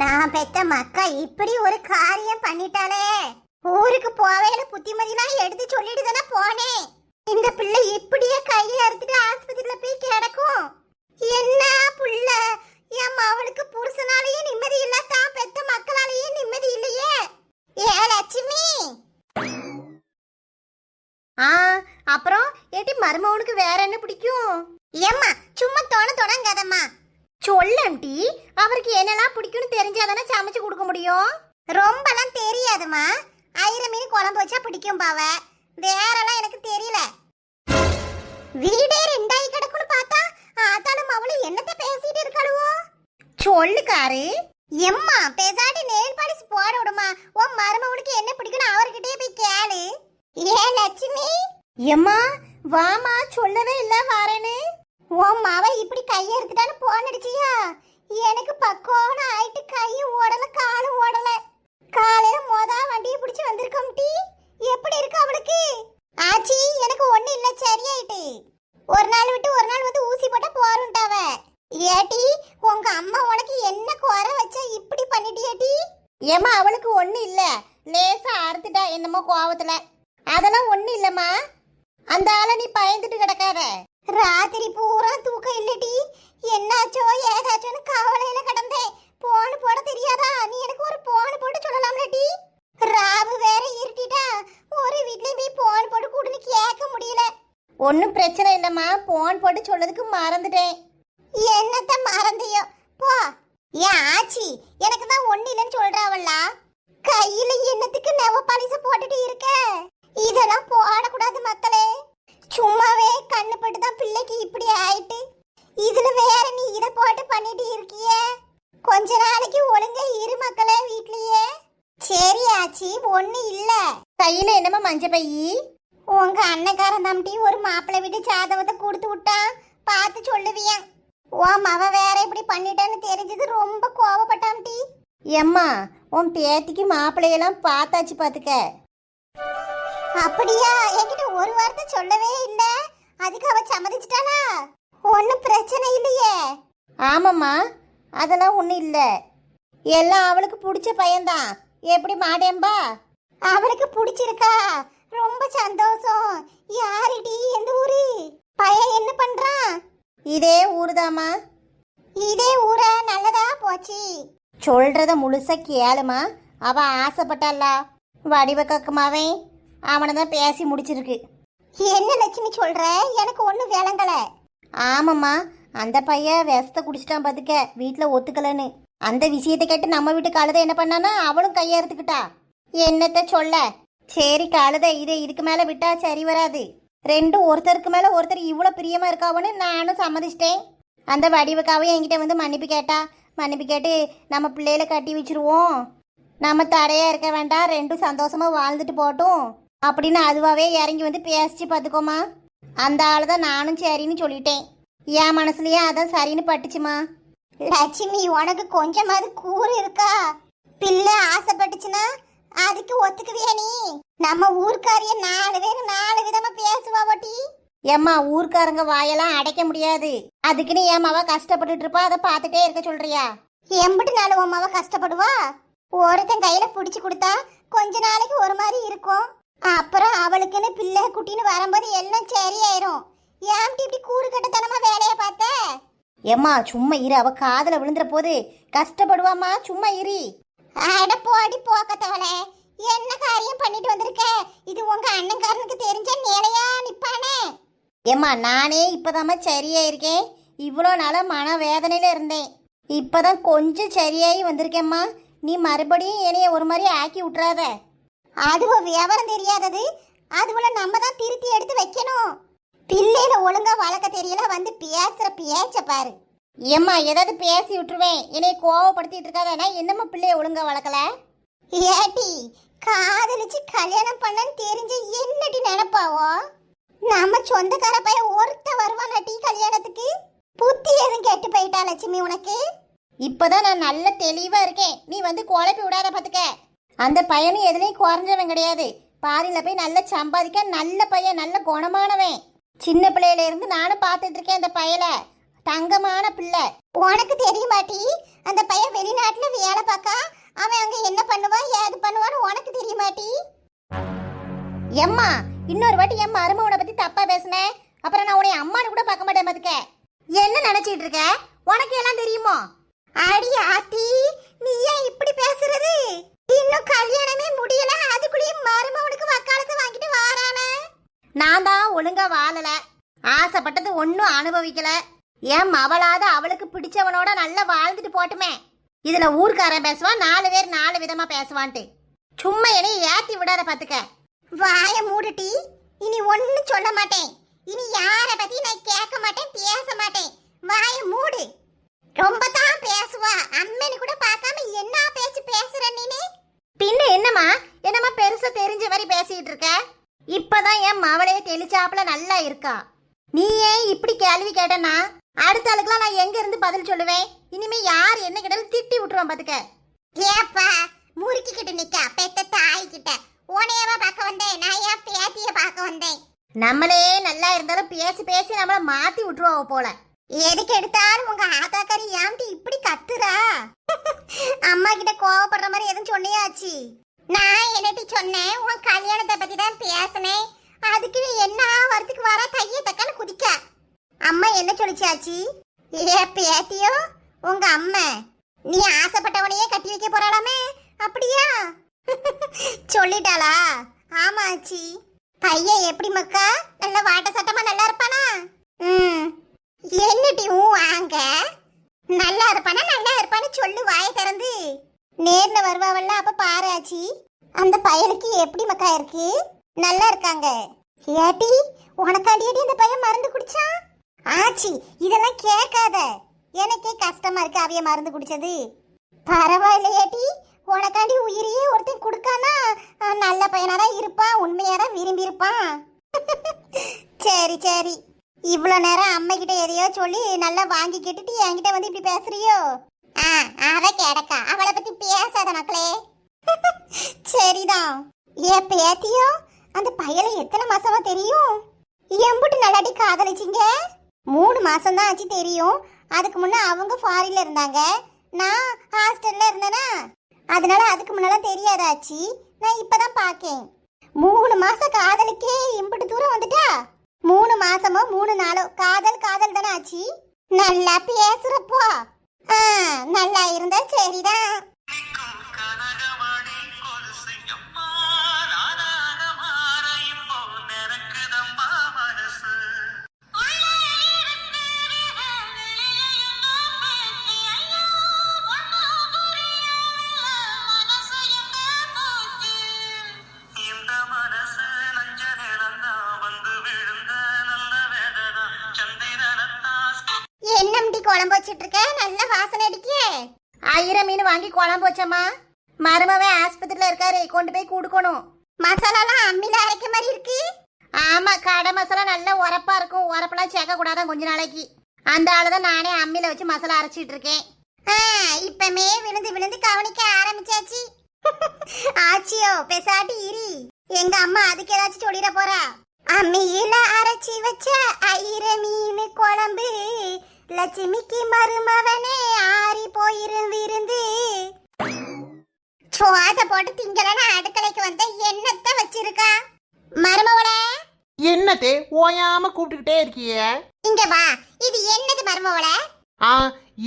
நான் பெத்த மக்கா இப்படி ஒரு காரியம் பண்ணிட்டாலே. ஊருக்கு போவேல புத்திமதிலாம் எடுத்து சொல்லிட்டு தானே போனேன். இந்த பிள்ளை இப்படியே கையை அறுத்துட்டு ஆஸ்பத்திரியில போய் கிடக்கும். என்ன புள்ள, என் அவளுக்கு புருஷனாலேயே நிம்மதி இல்ல, தான் பெத்த மக்களாலேயே நிம்மதி இல்லையே. ஏ லட்சுமி. அப்புறம் ஏட்டி மருமவனுக்கு வேற என்ன பிடிக்கும்? ஏம்மா சும்மா தொடங்காதம்மா. சொல்லம்டி, அவருக்கு என்னெல்லாம் பிடிக்கும்னு தெரிஞ்சாதானே சமைச்சு கொடுக்க முடியும். ரொம்பலாம் தெரியாதுமா. ஐர மீன் குழம்பு வச்சா பிடிக்கும் பாவ, வேறெல்லாம் எனக்கு தெரியல. வீடே ரெண்டாயி கிடக்குன்னு பார்த்தா ஆத்தாலும் அவளும் என்னத்த பேசிட்டு இருக்காளுவோ. சொல்லுக்காரு. எம்மா பேசாட்டி நெயில் பாலிஷ் போட விடுமா. உன் மருமவனுக்கு என்ன பிடிக்குன்னு அவர்கிட்டயே போய் கேளு. ஏ லட்சுமி. எம்மா வாமா, சொல்லவே இல்ல வாரேன்னு. உன் மாவ இப்படி கையை எடுத்துட்டான்னு போன் அடிச்சியா? எனக்கு பக்கோன்னு ஆயிட்டு கையும் ஓடல காலும் ஓடல. காலையில வண்டியை பிடிச்சி வந்திருக்கோம் டி. எப்படி இருக்கு அவளுக்கு? ஆச்சி எனக்கு ஒண்ணு இல்ல, சரியாயிட்டு. ஒரு நாள் விட்டு ஒரு நாள் வந்து ஊசி போட்டா போறோம்ட்டாவ. ஏட்டி உங்க அம்மா உனக்கு என்ன குறை வச்சா இப்படி பண்ணிட்டியாட்டி? ஏமா அவளுக்கு ஒண்ணு இல்ல, லேசா அறுத்துட்டா என்னமோ கோவத்துல. அதெல்லாம் ஒண்ணு இல்லம்மா. அந்த ஆளை நீ பயந்துட்டு கிடக்காத. ராத்திரி பூரா தூக்கம் இல்லடி. என்னாச்சோ ஏதாச்சோன்னு கவலையில கிடந்தேன். போன் போட தெரியாதா? நீ எனக்கு ஒரு போன் போட்டு சொல்லலாம்லடி. ராவு வேற இருட்டிட்டா, ஒரு வீட்லயும் போய் போன் போட்டு கூடுன்னு கேட்க முடியல. ஒன்னும் பிரச்சனை இல்லம்மா, போன் போட்டு சொல்லதுக்கு மறந்துட்டேன். என்னத்த மறந்தியோ போ. ஏன் ஆச்சி எனக்கு தான் ஒண்ணு இல்லைன்னு சொல்றாவல்ல. கையில என்னத்துக்கு நெவ பாலிச போட்டுட்டு இருக்க? இதெல்லாம் போடக்கூடாது மக்களே. சும்மாவே கண்ணு பட்டு தான் பிள்ளைக்கு இப்படி ஆயிட்டு. இதுல வேற நீ இத போட்டு பண்ணிட்டு இருக்கியே. கொஞ்ச நாளைக்கு ஒழுங்கா இரு மக்களே வீட்லயே. சரி ஆச்சி ஒண்ணு இல்ல. கையில என்னமா மஞ்ச பையி? உங்க அண்ணக்காரன் தம்பி ஒரு மாப்பிள்ளை வீட்டு சாதவத்தை கொடுத்து விட்டான், பார்த்து சொல்லுவியான். உன் மவ வேற இப்படி பண்ணிட்டான்னு தெரிஞ்சது ரொம்ப கோவப்பட்டான் டி. எம்மா உன் பேத்திக்கு மாப்பிள்ளையெல்லாம் பார்த்தாச்சு பாத்துக்க. அப்படியா? என்கிட்ட ஒரு வார்த்தை சொல்லவே இல்ல. அதுக்கு அவ சம்மதிச்சிட்டாளா? ஒன்னும் பிரச்சனை இல்லையே. ஆமாம்மா, அதெல்லாம் ஒன்றும் இல்லை. எல்லாம் அவளுக்கு பிடிச்ச பையன்தான். எப்படி மாட்டேன்பா? அவளுக்கு பிடிச்சிருக்கா? ரொம்ப சந்தோஷம். யாருடி? எந்த ஊரு? பையன் என்ன பண்றான்? இதே ஊருதாம்மா. இதே ஊரா? நல்லதா போச்சு. சொல்றத முழுசா கேளுமா. அவ ஆசைப்பட்டாளா வடிவக்கமாவே அவனை தான் பேசி முடிச்சிருக்கு. என்ன லட்சுமி சொல்ற? எனக்கு ஒன்றும் விளங்கல. ஆமாம்மா, அந்த பையன் விஷத்தை குடிச்சிட்டான் பார்த்துக்க, வீட்டில் ஒத்துக்கலன்னு. அந்த விஷயத்தை கேட்டு நம்ம வீட்டு கழுதை என்ன பண்ணானா அவளும் கையறுத்துக்கிட்டா. என்னத்த சொல்ல. சரி கழுதை இதை இதுக்கு மேலே விட்டா சரி வராது. ரெண்டும் ஒருத்தருக்கு மேலே ஒருத்தர் இவ்வளோ பிரியமாக இருக்காவன்னு நானும் சம்மதிச்சிட்டேன். அந்த வடிவுக்காவும் என்கிட்ட வந்து மன்னிப்பு கேட்டா. மன்னிப்பு கேட்டு நம்ம பிள்ளையில கட்டி வச்சிருவோம், நம்ம தடையாக இருக்க வேண்டாம், ரெண்டும் சந்தோஷமாக வாழ்ந்துட்டு போட்டும் அப்படின்னு அதுவாகவே இறங்கி வந்து பேசிச்சு பார்த்துக்கோமா. அந்த ஆள் தான் நானும் சரின்னு சொல்லிட்டேன். என் மனசுலயே அதான் சரின்னு பட்டுச்சுமா. லட்சுமி உனக்கு கொஞ்சமாவது கூறு இருக்கா? பிள்ளை ஆசைப்பட்டுச்சுன்னா அதுக்கு ஒத்துக்குவியா நீ? நம்ம ஊர்க்காரிய 4 பேர் 4 விதமா பேசுவா போட்டி. ஏம்மா ஊர்க்காரங்க வாயெல்லாம் அடைக்க முடியாது. அதுக்குன்னு என் மாவ கஷ்டப்பட்டுட்டு இருப்பா, அதை பார்த்துட்டே இருக்க சொல்றியா? எம்பிட்டு நாள் உன் மாவ கஷ்டப்படுவா? ஒருத்தன் கையில பிடிச்சு கொடுத்தா கொஞ்ச நாளைக்கு ஒரு மாதிரி இருக்கும், அப்புறம் அவளுக்குன்னு பிள்ளை குட்டின்னு வரும்போது எல்லாம் சரியாயிரும். ஏன்ட்டு இப்படி கூறு கட்டத்தனமா வேலையை பார்த்த? ஏம்மா சும்மா இரு, அவ காதல விழுந்துற போது கஷ்டப்படுவாமா, சும்மா இரு. அட போடி போக்கத்தவளே, என்ன காரியம் பண்ணிட்டு வந்திருக்க? இது உங்க அண்ணன்காரனுக்கு தெரிஞ்ச நிலையா நிப்பானே? ஏம்மா நானே இப்பதாம்மா சரியா இருக்கேன். இவ்வளோ நாளாக மன வேதனையில இருந்தேன், இப்பதான் கொஞ்சம் சரியாகி வந்திருக்கேம்மா. நீ மறுபடியும் என்னைய ஒரு மாதிரி ஆக்கி விட்டுறாத. அதுவ விவரம் தெரியாதது, அதுவள நம்ம தான் திருத்தி எடுத்து வைக்கணும். பிள்ளையில ஒழுங்கா வளர்க்க தெரியல, வந்து பேசுற பேச்ச பாரு. ஏம்மா ஏதாவது பேசி விட்டுருவேன், என்னைய கோவப்படுத்திட்டு இருக்காத. நான் என்னம்மா பிள்ளைய ஒழுங்கா வளர்க்கல? ஏட்டி காதலிச்சு கல்யாணம் பண்ணன்னு தெரிஞ்ச என்னடி நினைப்பாவோ? நம்ம சொந்தக்கார பையன் ஒருத்த வருவானா டீ கல்யாணத்துக்கு? புத்தி எதுவும் கெட்டு போயிட்டா லட்சுமி உனக்கு? இப்பதான் நான் நல்ல தெளிவா இருக்கேன், நீ வந்து குழப்பி விடாத பாத்துக்க. அந்த பையனும் எதுலையும் குறைஞ்சவன் கிடையாது. பாரில போய் நல்லா சம்பாதிக்க நல்ல பையன், நல்ல குணமானவன். சின்ன பிள்ளையில இருந்து நானும் பார்த்துட்டு இருக்கேன் அந்த பையல. தங்கமான பிள்ளை. உனக்கு தெரியுமாட்டி அந்த பையன் வெளிநாட்டுல வேலை பார்க்கா. அவன் அங்க என்ன பண்ணுவான் ஏது பண்ணுவான்னு உனக்கு தெரிய மாட்டி? எம்மா இன்னொரு வாட்டி என் மருமவனை பத்தி தப்பா பேசுனேன், அப்புறம் நான் உன்னை அம்மானு கூட பார்க்க மாட்டேன் பாத்துக்க. என்ன நினைச்சிட்டு இருக்க? உனக்கு எல்லாம் தெரியுமோ? அடி ஆத்தி, நீ ஏன் இப்படி பேசுறது? இன்னும் கல்யாணமே முடியல, அதுக்குள்ளேயும் மருமவனுக்கு வக்காலத்து வாங்கிட்டு வாரானே. நான் தான் ஒழுங்கா வாழல, ஆசைப்பட்டது ஒன்னும் அனுபவிக்கல. என் மவளாத அவளுக்கு பிடிச்சவனோட நல்லா வாழ்ந்துட்டு போட்டுமே. இதுல ஊர்க்காரன் பேசுவான், 4 பேர் 4 விதமா பேசுவான்ட்டு. சும்மா என்னை ஏத்தி விடாத பாத்துக்க. வாய மூடுட்டி, இனி ஒன்னும் சொல்ல மாட்டேன். இனி யார பத்தி நான் கேட்க மாட்டேன், பேச மாட்டேன். வாய மூடு. ரொம்ப தான் பேசுவா. அம்மனு கூட பார்க்காம என்ன பேச்சு பேசுற நீனு? பின்ன என்னம்மா பெருசா தெரிஞ்ச மாதிரி பேசிட்டு இருக்க? இப்பதான் என் மவளையே தெளிச்சாப்புல நல்லா இருக்கா. நீ ஏன் இப்படி கேள்வி கேட்டனா அடுத்த ஆளுக்குலாம் நான் எங்க இருந்து பதில் சொல்லுவேன்? இனிமே யார் என்ன கேட்டாலும் திட்டி விட்டுருவான் பாத்துக்க. ஏப்பா முறுக்கிக்கிட்டு நிக்க பெத்த தாய் கிட்ட உனையவா பார்க்க வந்தேன், நான் ஏன் பேத்திய பார்க்க வந்தேன். நம்மளே நல்லா இருந்தாலும் பேசி பேசி நம்மள மாத்தி விட்டுருவா போல. எதுக்கு எடுத்தாலும் உங்க ஆத்தாக்காரி ஏன்டி இப்படி கத்துறா? அம்மா கிட்ட கோவப்படுற மாதிரி எதுவும் சொன்னியாச்சு? நான் என்னட்டி சொன்னேன், உன் கல்யாணத்தை பத்தி தான் பேசினேன். அதுக்கு நீ என்ன வரத்துக்கு வர கைய தக்கன்னு குதிக்க. அம்மா என்ன சொல்லிச்சாச்சு? ஏ பேத்தியோ, உங்க அம்மா நீ ஆசைப்பட்டவனையே கட்டி வைக்க போறாளாமே, அப்படியா? சொல்லிட்டாளா? ஆமா ஆச்சி. பையன் எப்படி மக்கா? நல்ல வாட்ட சட்டமா நல்லா இருப்பானா? என்னடி வாங்க, நல்லா இருப்பானா நல்லா இருப்பான்னு சொல்லு வாய திறந்து. நேர்ல வருவாவல்ல, அப்ப பாராச்சி அந்த பையனுக்கு எப்படி மக்கா இருக்கு? நல்லா இருக்காங்க. ஏட்டி உனக்காண்டியடி இந்த பையன் மருந்து குடிச்சான்? ஆச்சி இதெல்லாம் கேட்காத, எனக்கே கஷ்டமா இருக்கு அவைய மருந்து குடிச்சது. பரவாயில்லையாட்டி, உனக்காண்டி உயிரையே ஒருத்தன் கொடுக்கானா நல்ல பையனாதான் இருப்பான், உண்மையாதான் விரும்பி இருப்பான். சரி சரி, இவ்வளோ நேரம் அம்மா கிட்ட எதையோ சொல்லி நல்லா வாங்கி கேட்டுட்டு என்கிட்ட வந்து இப்படி பேசுறியோ? அவ கிடக்கா, அவளை பத்தி பேசாத மக்களே. சரிதான். ஏ பேத்தியோ, அந்த பையனை எத்தனை மாசமா தெரியும்? எம்புட்டு நல்லாட்டி காதலிச்சிங்க? 3 மாசம் தான் ஆச்சு தெரியும். அதுக்கு முன்ன அவங்க ஃபாரின்ல இருந்தாங்க, நான் ஹாஸ்டல்ல இருந்தேனா, அதனால அதுக்கு முன்னால தெரியாதாச்சு. நான் இப்பதான் பாக்கேன். 3 மாசம் காதலுக்கே இம்புட்டு தூரம் வந்துட்டா? 3 மாசமோ 3 நாளோ காதல் காதல் தானே ஆச்சு. நல்லா பேசுறப்போ நல்லா இருந்தா சரிதான். குழம்பு வச்சிட்டு இருக்க, நல்ல வாசனை அடிக்கே. 1000 மீன் வாங்கி குழம்பு வச்சம்மா. மருமவன் ஆஸ்பத்திரியில இருக்காரு, கொண்டு போய் கொடுக்கணும். மசாலாலாம் அம்மில அரைக்க மாதிரி இருக்கு. ஆமா, கடை மசாலா நல்லா உரப்பா இருக்கும். உரப்பெல்லாம் சேர்க்க கூடாதான் கொஞ்ச நாளைக்கு. அந்த ஆளுதான் நானே அம்மில வச்சு மசாலா அரைச்சிட்டு இருக்கேன். இப்பமே விழுந்து விழுந்து கவனிக்க ஆரம்பிச்சாச்சு. ஆச்சியோ பெசாட்டி இரி, எங்க அம்மா அதுக்கு ஏதாச்சும் சொல்லிட போறா. அம்மியில அரைச்சி வச்ச 1000 மீன் குழம்பு, லட்சுமிக்கு மருமவனே ஆறி போயிரும் விருந்து. சோத போட்டு திங்களன அடுக்கலைக்கு வந்த என்னத்த வச்சிருக்கா மருமவள? என்னத்தே ஓயாம கூப்பிட்டுக்கிட்டே இருக்கிய? இங்க வா, இது என்னது மருமவள?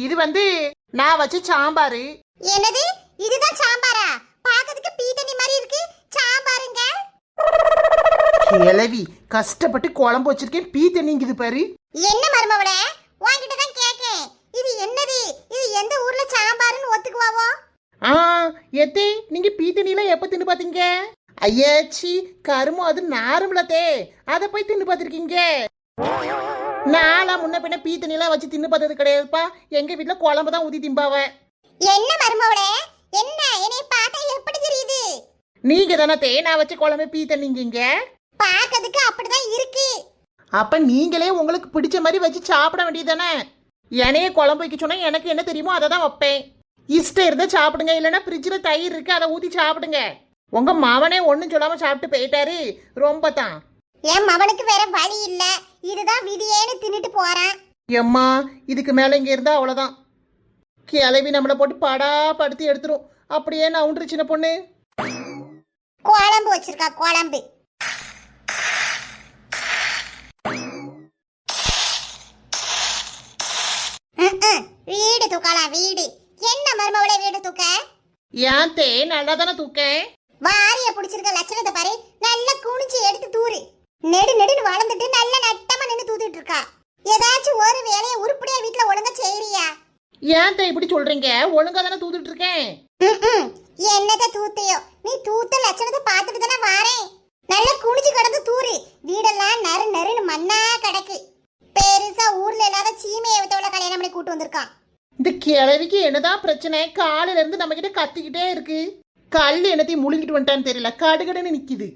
இது நான் வச்ச சாம்பாரு. என்னது? இதுதான் சாம்பாரா? பாக்கிறதுக்கு பீத்தனி மாதிரி இருக்கு. சாம்பாருங்க கிளவி, கஷ்டப்பட்டு குழம்பு வச்சிருக்கேன், பீ தண்ணிங்குது பாரு. என்ன மருமவள, உன்கிட்ட தான் கேக்கேன். இது என்னது? இது எந்த ஊர்ல சாம்பாருன்னு ஒத்துக்குவாவோ? எத்தே நீங்க பீ தண்ணிலாம் எப்ப தின்னு பாத்தீங்க? ஐயாச்சி கருமோ, அது நாரும்லத்தே, அதை போய் தின்னு பாத்திருக்கீங்க. நான்லாம் முன்ன பின்ன பீ தண்ணிலாம் வச்சு தின்னு பார்த்தது கிடையாதுப்பா. எங்க வீட்டுல குழம்பு தான் ஊத்தி திம்பாவ. என்ன மருமவளே, என்ன என்னை பார்த்தா எப்படி தெரியுது? நீங்க தானே தேனா வச்சு குழம்பு பீ தண்ணிங்க. பாக்கிறதுக்கு அப்படிதான் இருக்கு. அப்ப நீங்களே உங்களுக்கு பிடிச்ச மாதிரி வச்சு சாப்பிட வேண்டியதானே. என்னையே குழம்பு வைக்க சொன்னா எனக்கு என்ன தெரியுமோ அதை தான் வைப்பேன். இஷ்டம் இருந்தா சாப்பிடுங்க, இல்லைன்னா ஃப்ரிட்ஜில் தயிர் இருக்கு, அதை ஊற்றி சாப்பிடுங்க. உங்க மவனே ஒன்றும் சொல்லாம சாப்பிட்டு போயிட்டாரு. ரொம்ப தான் என் மவனுக்கு வேற வழி இல்ல, இதுதான் விதியேன்னு தின்னுட்டு போறான். எம்மா இதுக்கு மேல இங்க இருந்தா அவ்வளவுதான். கிளவி நம்மளை போட்டு படா படுத்தி எடுத்துரும். அப்படியே நவுண்டுரு சின்ன பொண்ணு. குழம்பு வச்சிருக்கா குழம்பு. வீடு தூக்கலாம் வீடு. என்ன மருமவளை வீடு தூக்க? ஏன் தே நல்லா தானே தூக்கேன். வாரிய புடிச்சிருக்க லட்சணத்தை பாரு. நல்லா குனிஞ்சு எடுத்து தூரு. நெடு நெடுன்னு வளர்ந்துட்டு நல்ல நட்டமா நின்று தூத்திட்டு இருக்கா. ஏதாச்சும் ஒரு வேலையை உருப்படியா வீட்டுல ஒழுங்கா செய்யறியா? ஏன் தே இப்படி சொல்றீங்க? ஒழுங்கா தானே தூத்துட்டு இருக்கேன். என்னத்த தூத்தையோ, நீ தூத்த லட்சணத்தை பார்த்துட்டு தானே வாரேன். நல்லா குனிஞ்சு கிடந்து தூரு. வீடெல்லாம் நறு நறுன்னு மண்ணா கிடக்கு. பெருசா ஊர்ல இல்லாத சீமையத்தோட கல்யாணம் பண்ணி கூட்டு வந்திருக்கான். இந்த கிழவிக்கு என்னதான் பிரச்சனை? காலையில இருந்து நம்ம கிட்ட கத்திக்கிட்டே இருக்கு. கல் என்னத்தையும் முழுங்கிட்டு வந்துட்டான்னு தெரியல, கடுகடுன்னு நிக்குது.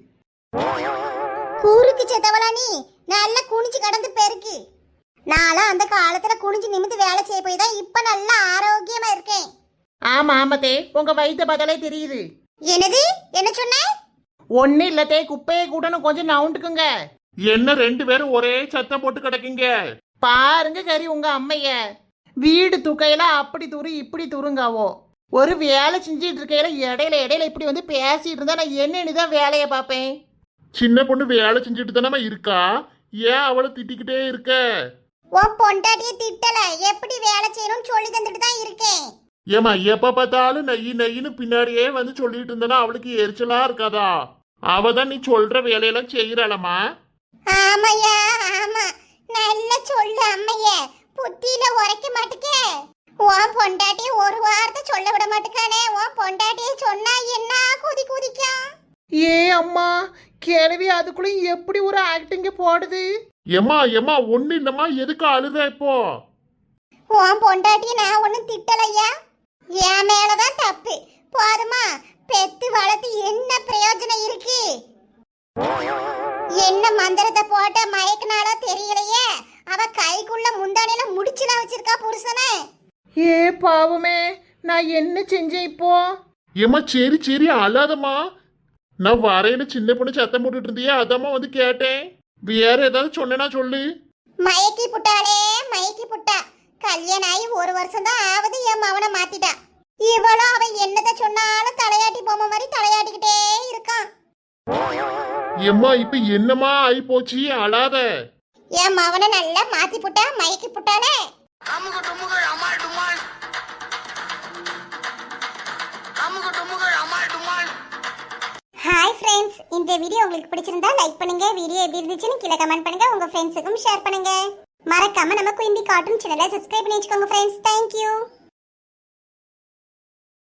கூருக்கு செத்தவளா நீ? நல்லா குனிஞ்சு கிடந்து பெருக்கு. நானும் அந்த காலத்துல குனிஞ்சு நிமிந்து வேலை செய்ய போய் தான் இப்ப நல்லா ஆரோக்கியமா இருக்கேன். ஆமா ஆமாத்தே, உங்க வயிற்ற பார்த்தாலே தெரியுது. என்னது? என்ன சொன்ன? ஒண்ணு இல்லத்தே, குப்பையை கூட்டணும், கொஞ்சம் நவுண்டுக்குங்க. என்ன ரெண்டு பேரும் ஒரே சத்தம் போட்டு கிடக்குங்க? பாருங்க கறி உங்க அம்மைய. வீடு தூக்கையில அப்படி தூரு இப்படி தூருங்காவோ. ஒரு வேலை செஞ்சிட்டு இருக்கையில இடையில இடையில இப்படி வந்து பேசிட்டு இருந்தா நான் என்னன்னு தான் வேலையை பார்ப்பேன். சின்ன பொண்ணு வேலை செஞ்சுட்டு தானே இருக்கா, ஏன் அவளை திட்டிக்கிட்டே இருக்க? உன் பொண்டாட்டிய திட்டல, எப்படி வேலை செய்யணும்னு சொல்லி தந்துட்டு தான் இருக்கேன். ஏமா எப்ப பார்த்தாலும் நெய் நெய்ன்னு பின்னாடியே வந்து சொல்லிட்டு இருந்தானா அவளுக்கு எரிச்சலா இருக்காதா? அவ தான் நீ சொல்ற வேலையெல்லாம் செய்யறாளம்மா. ஆமையா ஆமா, நல்ல சொல்லு அம்மைய. புத்தியில உரைக்க மாட்டுக்கே. உன் பொண்டாட்டிய ஒரு வார்த்தை சொல்ல விட மாட்டுக்கானே. உன் பொண்டாட்டிய சொன்னா என்ன குதி குதிக்கா. ஏ அம்மா, கிழவி அதுக்குள்ள எப்படி ஒரு ஆக்டிங்க போடுது. ஏமா ஏமா ஒண்ணு இல்லம்மா, எதுக்கு அழுத இப்போ? உன் பொண்டாட்டிய நான் ஒன்னும் திட்டலையா. என் மேலதான் தப்பு. போதுமா? பெத்து வளர்த்து என்ன பிரயோஜனம் இருக்கு? என்ன மந்திரத்தை போட்ட மயக்கினாலோ தெரியலையே. அவ கைக்குள்ள முந்தானையில முடிச்சுலாம் வச்சிருக்கா புருஷனை. ஏ பாவமே, நான் என்ன செஞ்சேன் இப்போ? ஏமா சரி சரி அழாதம்மா. நான் வரேன்னு சின்ன பொண்ணு சத்தம் போட்டுட்டு இருந்தியே, அதாம்மா வந்து கேட்டேன். வேற ஏதாவது சொன்னா சொல்லு. மயக்கி புட்டாளே மயக்கி புட்டா. கல்யாணம் ஆகி ஒரு வருஷம் தான் ஆவது, என் மவனை மாத்திட்டா. இவளும் அவன் என்னத சொன்னாலும் தலையாட்டி பொம்மை மாதிரி தலையாட்டிக்கிட்டே இருக்கான். ஏம்மா இப்ப என்னமா ஆயி போச்சு, அழாத. என் மவனை நல்லா மாத்தி புட்டா, மயக்கி புட்டாளே. ஹாய் ஃப்ரெண்ட்ஸ், இந்த வீடியோ உங்களுக்கு பிடிச்சிருந்தா லைக் பண்ணுங்க. வீடியோ எப்படி இருந்துச்சுன்னு கீழே கமெண்ட் பண்ணுங்க. உங்க ஃப்ரெண்ட்ஸுக்கும் ஷேர் பண்ணுங்க. மறக்காம நம்ம குயின்பி கார்ட்டூன் சேனலை சப்ஸ்கிரைப் பண்ணி வச்சுக்கோங்க ஃப்ரெண்ட்ஸ். தேங்க்யூ.